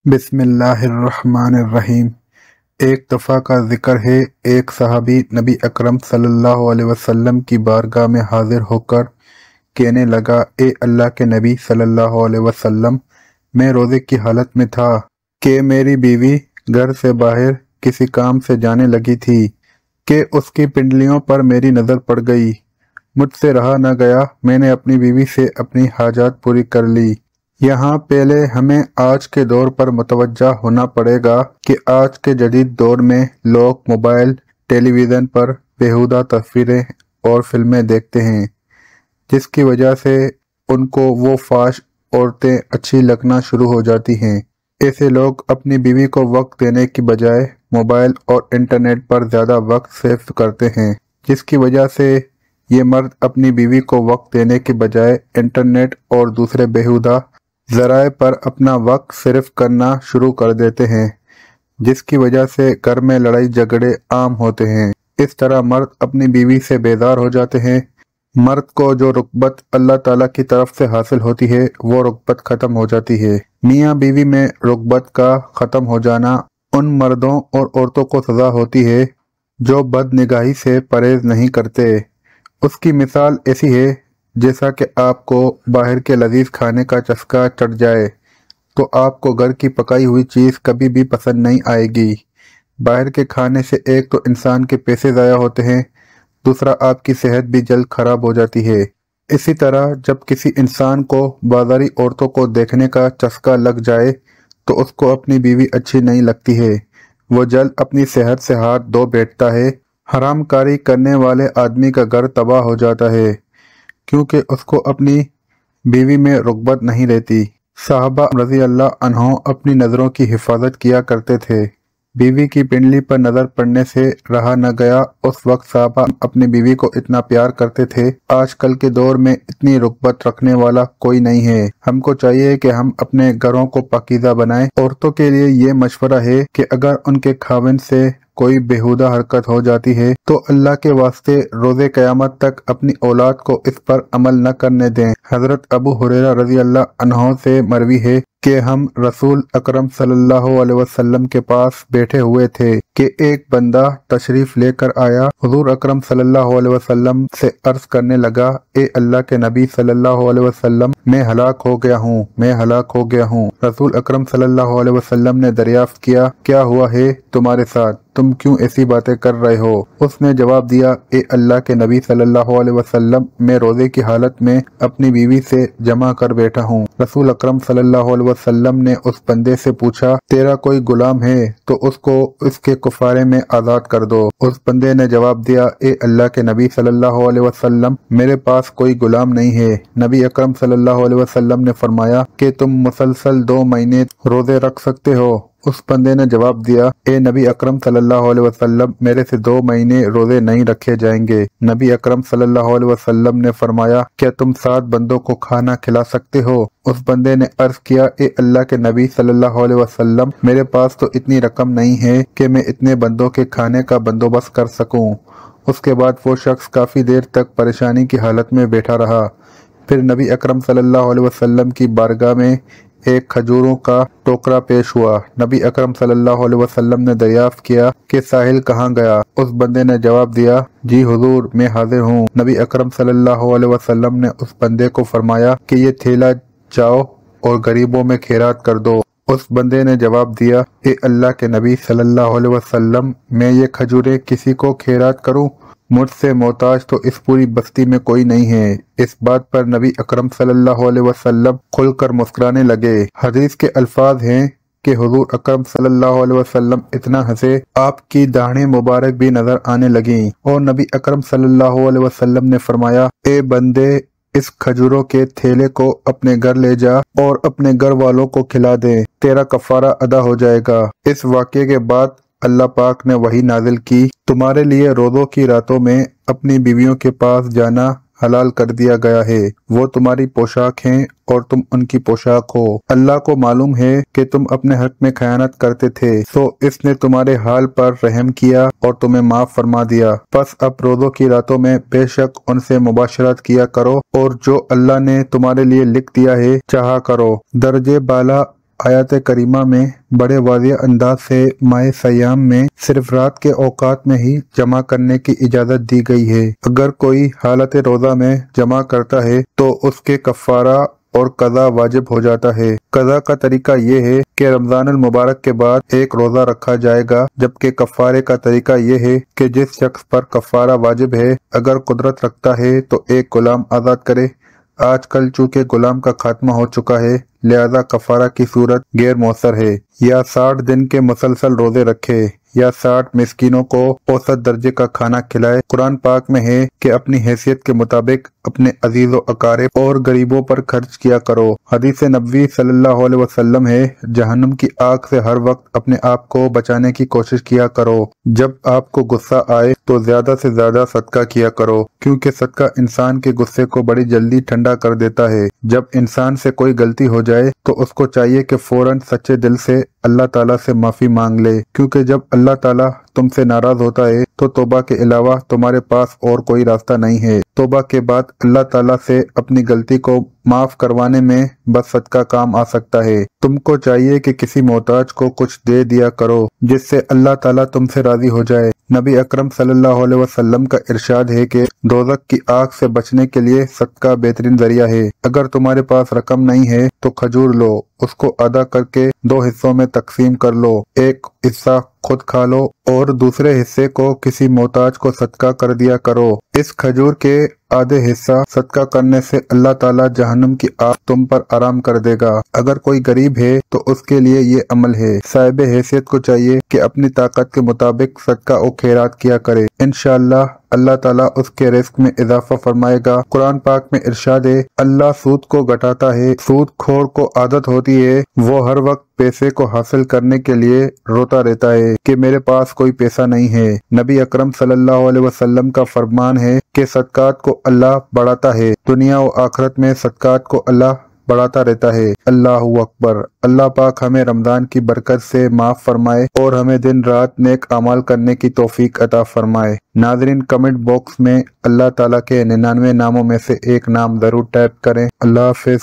بسم اللہ الرحمن الرحیم۔ ایک دفعہ کا ذکر ہے، ایک صحابی نبی اکرم صلی اللہ علیہ وسلم کی بارگاہ میں حاضر ہو کر کہنے لگا، اے اللہ کے نبی صلی اللہ علیہ وسلم، میں روزے کی حالت میں تھا کہ میری بیوی گھر سے باہر کسی کام سے جانے لگی تھی کہ اس کی پنڈلیوں پر میری نظر پڑ گئی۔ مجھ سے رہا نہ گیا، میں نے اپنی بیوی سے اپنی حاجات پوری کر لی۔ یہاں پہلے ہمیں آج کے دور پر متوجہ ہونا پڑے گا کہ آج کے جدید دور میں لوگ موبائل، ٹیلی ویژن پر بیہودہ تصویریں اور فلمیں دیکھتے ہیں، جس کی وجہ سے ان کو وہ فحش عورتیں اچھی لگنا شروع ہو جاتی ہیں۔ ایسے لوگ اپنی بیوی کو وقت دینے کی بجائے موبائل اور انٹرنیٹ پر زیادہ وقت صرف کرتے ہیں، جس کی وجہ سے یہ مرد اپنی بیوی کو وقت دینے کی بجائے انٹرنیٹ اور دوسرے بیہودہ ذرائع پر اپنا وقت صرف کرنا شروع کر دیتے ہیں، جس کی وجہ سے گھر میں لڑائی جھگڑے عام ہوتے ہیں۔ اس طرح مرد اپنی بیوی سے بیزار ہو جاتے ہیں۔ مرد کو جو رغبت اللہ تعالیٰ کی طرف سے حاصل ہوتی ہے، وہ رغبت ختم ہو جاتی ہے۔ میاں بیوی میں رغبت کا ختم ہو جانا ان مردوں اور عورتوں کو سزا ہوتی ہے جو بد نگاہی سے پرہیز نہیں کرتے۔ اس کی مثال ایسی ہے جیسا کہ آپ کو باہر کے لذیذ کھانے کا چسکا چڑھ جائے تو آپ کو گھر کی پکائی ہوئی چیز کبھی بھی پسند نہیں آئے گی۔ باہر کے کھانے سے ایک تو انسان کے پیسے ضائع ہوتے ہیں، دوسرا آپ کی صحت بھی جلد خراب ہو جاتی ہے۔ اسی طرح جب کسی انسان کو بازاری عورتوں کو دیکھنے کا چسکا لگ جائے تو اس کو اپنی بیوی اچھی نہیں لگتی ہے، وہ جلد اپنی صحت سے ہاتھ دھو بیٹھتا ہے۔ حرام کاری کرنے والے آدمی کا گھر تباہ ہو جاتا ہے، کیونکہ اس کو اپنی بیوی میں رغبت نہیں رہتی۔ صحابہ رضی اللہ عنہم اپنی نظروں کی حفاظت کیا کرتے تھے۔ بیوی کی پنڈلی پر نظر پڑنے سے رہا نہ گیا۔ اس وقت صحابہ اپنی بیوی کو اتنا پیار کرتے تھے۔ آج کل کے دور میں اتنی رغبت رکھنے والا کوئی نہیں ہے۔ ہم کو چاہیے کہ ہم اپنے گھروں کو پاکیزہ بنائیں۔ عورتوں کے لیے یہ مشورہ ہے کہ اگر ان کے خاوند سے کوئی بیہودہ حرکت ہو جاتی ہے تو اللہ کے واسطے روزے قیامت تک اپنی اولاد کو اس پر عمل نہ کرنے دیں۔ حضرت ابو ہریرہ رضی اللہ عنہ سے مروی ہے کہ ہم رسول اکرم صلی اللہ علیہ وسلم کے پاس بیٹھے ہوئے تھے کہ ایک بندہ تشریف لے کر آیا۔ حضور اکرم صلی اللہ علیہ وسلم سے عرض کرنے لگا، اے اللہ کے نبی صلی اللہ علیہ وسلم، میں ہلاک ہو گیا ہوں، میں ہلاک ہو گیا ہوں۔ رسول اکرم صلی اللہ علیہ وسلم نے دریافت کیا، کیا ہوا ہے تمہارے ساتھ؟ تم کیوں ایسی باتیں کر رہے ہو؟ اس نے جواب دیا، اے اللہ کے نبی صلی اللہ علیہ وسلم، میں روزے کی حالت میں اپنی بیوی سے جمع کر بیٹھا ہوں۔ رسول اکرم صلی اللہ علیہ وسلم نے اس بندے سے پوچھا، تیرا کوئی غلام ہے تو اس کو اس کے کفارے میں آزاد کر دو۔ اس بندے نے جواب دیا، اے اللہ کے نبی صلی اللہ علیہ وسلم، میرے پاس کوئی غلام نہیں ہے۔ نبی اکرم صلی اللہ علیہ وسلم نے فرمایا کہ تم مسلسل 2 مہینے روزے رکھ سکتے ہو۔ اس بندے نے جواب دیا، اے نبی اکرم صلی اللہ علیہ وسلم، میرے سے 2 مہینے روزے نہیں رکھے جائیں گے۔ نبی اکرم صلی اللہ علیہ وسلم نے فرمایا، کیا تم 7 بندوں کو کھانا کھلا سکتے ہو؟ اس بندے نے عرض کیا، اے اللہ کے نبی صلی اللہ علیہ وسلم، میرے پاس تو اتنی رقم نہیں ہے کہ میں اتنے بندوں کے کھانے کا بندوبست کر سکوں۔ اس کے بعد وہ شخص کافی دیر تک پریشانی کی حالت میں بیٹھا رہا۔ پھر نبی اکرم صلی اللہ علیہ وسلم کی بارگاہ میں ایک کھجوروں کا ٹوکرا پیش ہوا۔ نبی اکرم صلی اللہ علیہ وسلم نے دریافت کیا کہ ساحل کہاں گیا؟ اس بندے نے جواب دیا، جی حضور، میں حاضر ہوں۔ نبی اکرم صلی اللہ علیہ وسلم نے اس بندے کو فرمایا کہ یہ تھیلا جاؤ اور غریبوں میں خیرات کر دو۔ اس بندے نے جواب دیا، اے اللہ کے نبی صلی اللہ علیہ وسلم، میں یہ کھجوریں کسی کو خیرات کروں؟ مجھ سے محتاج تو اس پوری بستی میں کوئی نہیں ہے۔ اس بات پر نبی اکرم صلی اللہ علیہ وسلم کھل کر مسکرانے لگے۔ حدیث کے الفاظ ہیں کہ حضور اکرم صلی اللہ علیہ وسلم اتنا ہنسے، آپ کی داڑھیں مبارک بھی نظر آنے لگیں، اور نبی اکرم صلی اللہ علیہ وسلم نے فرمایا، اے بندے، اس کھجوروں کے تھیلے کو اپنے گھر لے جا اور اپنے گھر والوں کو کھلا دے، تیرا کفارہ ادا ہو جائے گا۔ اس واقعے کے بعد اللہ پاک نے وحی نازل کی، تمہارے لیے روزوں کی راتوں میں اپنی بیویوں کے پاس جانا حلال کر دیا گیا ہے۔ وہ تمہاری پوشاک ہیں اور تم ان کی پوشاک ہو۔ اللہ کو معلوم ہے کہ تم اپنے حق میں خیانت کرتے تھے، سو اس نے تمہارے حال پر رحم کیا اور تمہیں معاف فرما دیا۔ پس اب روزوں کی راتوں میں بے شک ان سے مباشرت کیا کرو، اور جو اللہ نے تمہارے لیے لکھ دیا ہے چاہا کرو۔ درجے بالا آیات کریمہ میں بڑے واضح انداز سے ماہ سیام میں صرف رات کے اوقات میں ہی جمع کرنے کی اجازت دی گئی ہے۔ اگر کوئی حالت روزہ میں جمع کرتا ہے تو اس کے کفارہ اور قضا واجب ہو جاتا ہے۔ قضا کا طریقہ یہ ہے کہ رمضان المبارک کے بعد ایک روزہ رکھا جائے گا، جبکہ کفارے کا طریقہ یہ ہے کہ جس شخص پر کفارہ واجب ہے اگر قدرت رکھتا ہے تو ایک غلام آزاد کرے۔ آج کل چونکہ غلام کا خاتمہ ہو چکا ہے لہذا کفارہ کی صورت غیر مؤثر ہے۔ یا 60 دن کے مسلسل روزے رکھے یا 60 مسکینوں کو اوسط درجے کا کھانا کھلائے۔ قرآن پاک میں ہے کہ اپنی حیثیت کے مطابق اپنے عزیز و اقارب اور غریبوں پر خرچ کیا کرو۔ حدیث نبوی صلی اللہ علیہ وسلم ہے، جہنم کی آگ سے ہر وقت اپنے آپ کو بچانے کی کوشش کیا کرو۔ جب آپ کو غصہ آئے تو زیادہ سے زیادہ صدقہ کیا کرو، کیونکہ صدقہ انسان کے غصے کو بڑی جلدی ٹھنڈا کر دیتا ہے۔ جب انسان سے کوئی غلطی ہو جائے تو اس کو چاہیے کہ فوراً سچے دل سے اللہ تعالیٰ سے معافی مانگ لے، کیونکہ جب اللہ تعالیٰ تم سے ناراض ہوتا ہے تو توبہ کے علاوہ تمہارے پاس اور کوئی راستہ نہیں ہے۔ توبہ کے بعد اللہ تعالیٰ سے اپنی غلطی کو معاف کروانے میں بس صدقہ کام آ سکتا ہے۔ تم کو چاہیے کہ کسی محتاج کو کچھ دے دیا کرو جس سے اللہ تعالیٰ تم سے راضی ہو جائے۔ نبی اکرم صلی اللہ علیہ وسلم کا ارشاد ہے کہ دوزخ کی آگ سے بچنے کے لیے صدقہ بہترین ذریعہ ہے۔ اگر تمہارے پاس رقم نہیں ہے تو کھجور لو، اس کو آدھا کر کے 2 حصوں میں تقسیم کر لو، ایک حصہ خود کھا لو اور دوسرے حصے کو کسی محتاج کو صدقہ کر دیا کرو۔ اس کھجور کے آدھے حصہ صدقہ کرنے سے اللہ تعالیٰ جہنم کی آگ تم پر آرام کر دے گا۔ اگر کوئی غریب ہے تو اس کے لیے یہ عمل ہے۔ صاحب حیثیت کو چاہیے کہ اپنی طاقت کے مطابق صدقہ و خیرات کیا کرے، انشاءاللہ اللہ تعالیٰ اس کے رزق میں اضافہ فرمائے گا۔ قرآن پاک میں ارشاد ہے، اللہ سود کو گھٹاتا ہے، سود خور کو عادت ہوتی ہے، وہ ہر وقت پیسے کو حاصل کرنے کے لیے روتا رہتا ہے کہ میرے پاس کوئی پیسہ نہیں ہے۔ نبی اکرم صلی اللہ علیہ وسلم کا فرمان ہے کہ صدقات کو اللہ بڑھاتا ہے، دنیا و آخرت میں صدقات کو اللہ بڑھاتا رہتا ہے۔ اللہ اکبر۔ اللہ پاک ہمیں رمضان کی برکت سے معاف فرمائے اور ہمیں دن رات نیک اعمال کرنے کی توفیق عطا فرمائے۔ ناظرین، کمنٹ باکس میں اللہ تعالیٰ کے 99 ناموں میں سے ایک نام ضرور ٹائپ کریں۔ اللہ حافظ۔